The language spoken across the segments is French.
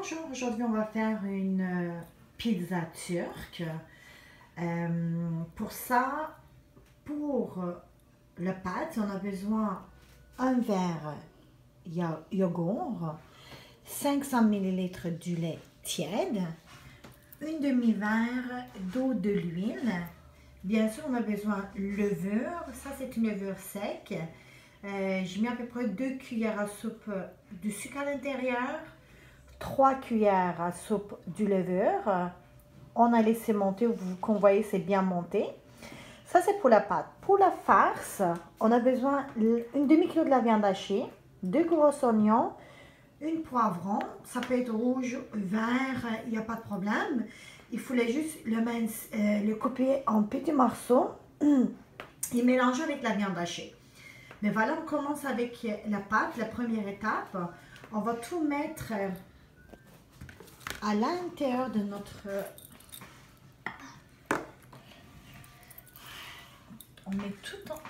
Bonjour, aujourd'hui on va faire une pizza turque. Pour ça, pour le pâte, on a besoin un verre yogourt, 500 ml du lait tiède, une demi-verre d'eau de l'huile. Bien sûr, on a besoin de levure, ça c'est une levure sec. J'ai mis à peu près 2 cuillères à soupe de sucre à l'intérieur, 3 cuillères à soupe de levure. On a laissé monter, comme vous voyez, c'est bien monté. Ça, c'est pour la pâte. Pour la farce, on a besoin une demi-kilo de la viande hachée, 2 gros oignons, une poivron. Ça peut être rouge, vert, il n'y a pas de problème. Il fallait juste le couper en petits morceaux et mélanger avec la viande hachée. Mais voilà, on commence avec la pâte, la première étape. On va tout mettre à l'intérieur de notre... On met tout en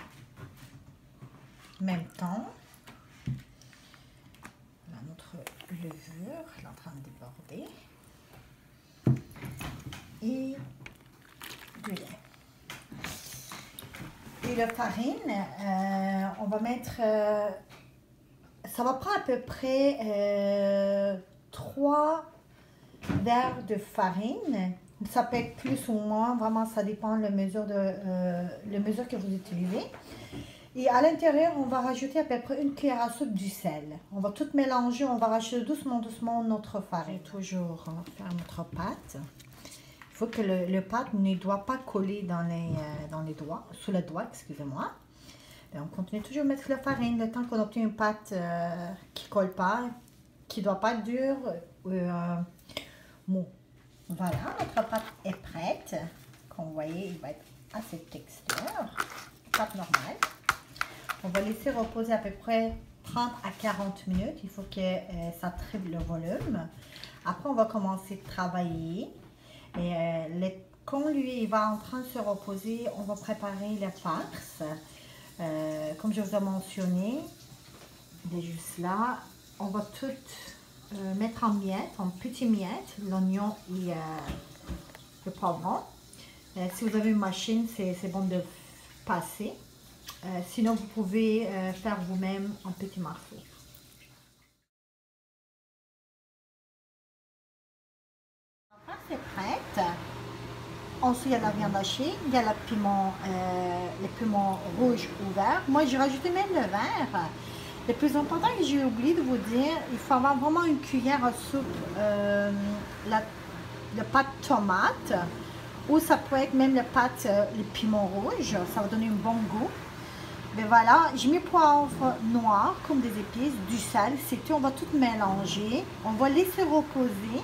même temps. Là, notre levure, elle est en train de déborder. Et du lait. Et la farine, on va mettre... ça va prendre à peu près 3 verres de farine. Ça peut être plus ou moins, vraiment ça dépend de la mesure que vous utilisez. Et à l'intérieur, on va rajouter à peu près une cuillère à soupe du sel. On va tout mélanger, on va rajouter doucement notre farine. Toujours faire notre pâte. Il faut que le pâte ne doit pas coller dans les doigts, sous le doigt, excusez-moi. On continue toujours à mettre la farine le temps qu'on obtient une pâte qui ne colle pas, qui ne doit pas être dure, mou. Voilà, notre pâte est prête. Comme vous voyez, il va être à cette texture. Pâte normale. On va laisser reposer à peu près 30 à 40 minutes. Il faut que ça triple le volume. Après, on va commencer à travailler. Et quand lui il va en train de se reposer, on va préparer la farce. Comme je vous ai mentionné, il est juste là. On va tout mettre en miettes, en petits miettes, l'oignon et le poivron. Si vous avez une machine, c'est bon de passer. Sinon, vous pouvez faire vous-même en petits morceaux. La farce est prête. Ensuite, il y a la viande hachée, il y a les piments rouges ou verts. Moi, j'ai rajouté même le vert. Le plus important que j'ai oublié de vous dire, il faut avoir vraiment une cuillère à soupe de pâte tomate, ou ça peut être même les piments rouges, ça va donner un bon goût. Mais voilà, j'ai mis poivre noir comme des épices, du sel, c'est tout. On va tout mélanger, on va laisser reposer.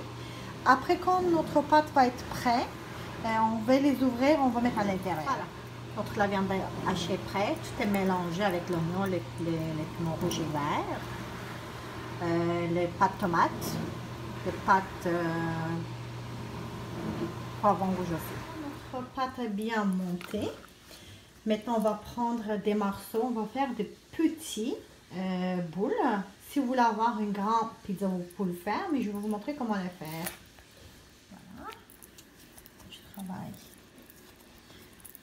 Après, quand notre pâte va être prête, on va les ouvrir, on va mettre à l'intérieur. Voilà. La viande hachée est prête, tout est mélangé avec l'oignon, les piments rouges et verts, les pâtes tomates, les pâtes poivron rouge aussi. Notre pâte est bien montée. Maintenant, on va prendre des morceaux, on va faire des petits boules. Si vous voulez avoir une grande pizza, vous pouvez le faire, mais je vais vous montrer comment le faire. Voilà. Je travaille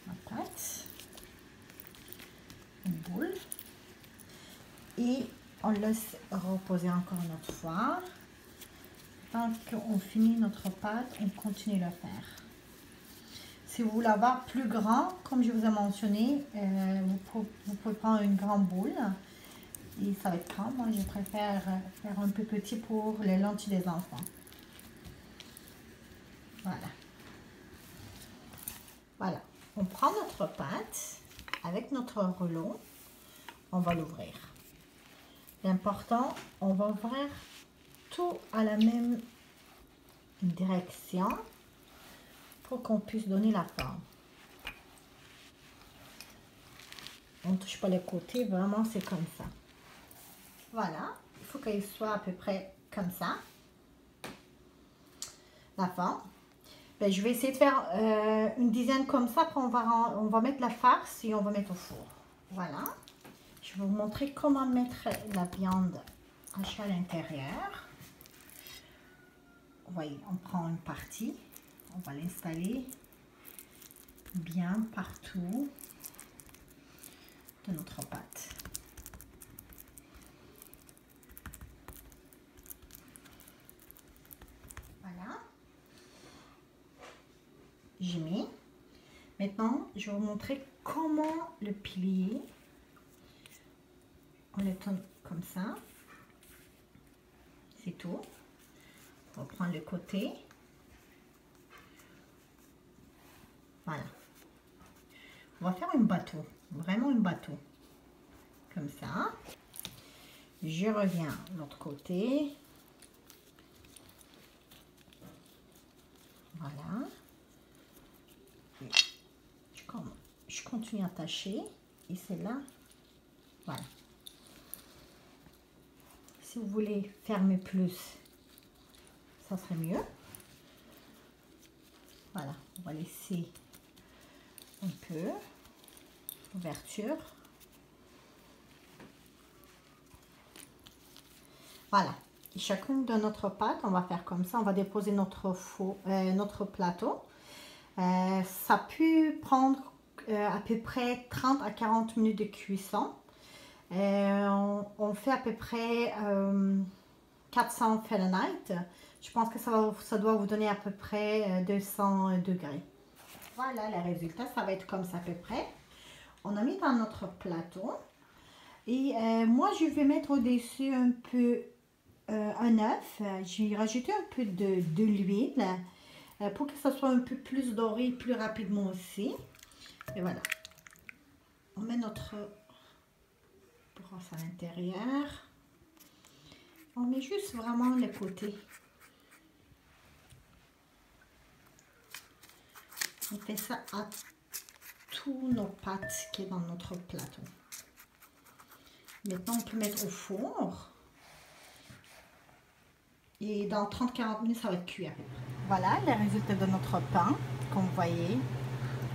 ma pâte, une boule, et on laisse reposer encore notre fois. Tant qu'on finit notre pâte, on continue de le faire. Si vous voulez avoir plus grand, comme je vous ai mentionné, vous pouvez prendre une grande boule et ça va être grand. Moi, je préfère faire un peu petit pour les lentilles des enfants. Voilà. Voilà. On prend notre pâte avec notre rouleau, on va l'ouvrir. L'important, on va ouvrir tout à la même direction pour qu'on puisse donner la forme. On ne touche pas les côtés, vraiment c'est comme ça. Voilà, il faut qu'il soit à peu près comme ça. La forme. Ben, je vais essayer de faire une dizaine comme ça, après on va mettre la farce et on va mettre au four. Voilà. Je vais vous montrer comment mettre la viande hachée à l'intérieur. vous voyez, on prend une partie, on va l'installer bien partout de notre pâte. Voilà. J'ai mis. Maintenant, je vais vous montrer comment le plier. On le tourne comme ça. C'est tout. On va prendre le côté. Voilà. On va faire un bateau. Vraiment un bateau. Comme ça. Je reviens de l'autre côté. Voilà. Je continue à attacher. Et c'est là. Voilà. Si vous voulez fermer plus, ça serait mieux. Voilà, on va laisser un peu d'ouverture. Voilà, et chacune de notre pâte, on va faire comme ça. On va déposer notre plateau. Ça peut prendre à peu près 30 à 40 minutes de cuisson. On fait à peu près 400 Fahrenheit. Je pense que ça doit vous donner à peu près 200 degrés. Voilà, le résultat, ça va être comme ça à peu près. On a mis dans notre plateau. Et moi, je vais mettre au-dessus un peu un œuf. Je vais rajouter un peu de l'huile pour que ça soit un peu plus doré, plus rapidement aussi. Et voilà. On met notre brosse à l'intérieur. On met juste vraiment les côtés. On fait ça à tous nos pâtes qui est dans notre plateau. Maintenant, on peut mettre au four. Et dans 30-40 minutes, ça va être cuit à peu près. Voilà le résultat de notre pain. Comme vous voyez,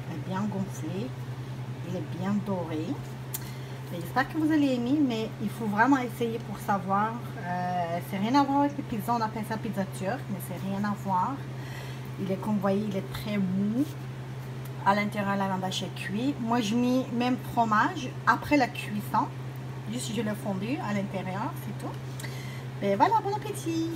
il est bien gonflé. Il est bien doré. J'espère que vous allez aimer, mais il faut vraiment essayer pour savoir. C'est rien à voir avec les pizzas, on appelle ça pizza turque, mais c'est rien à voir. Il est, comme vous voyez, il est très mou. À l'intérieur, la viande hachée est cuite. Moi, je mets même fromage après la cuisson. Juste, je l'ai fondu à l'intérieur, c'est tout. Et voilà, bon appétit!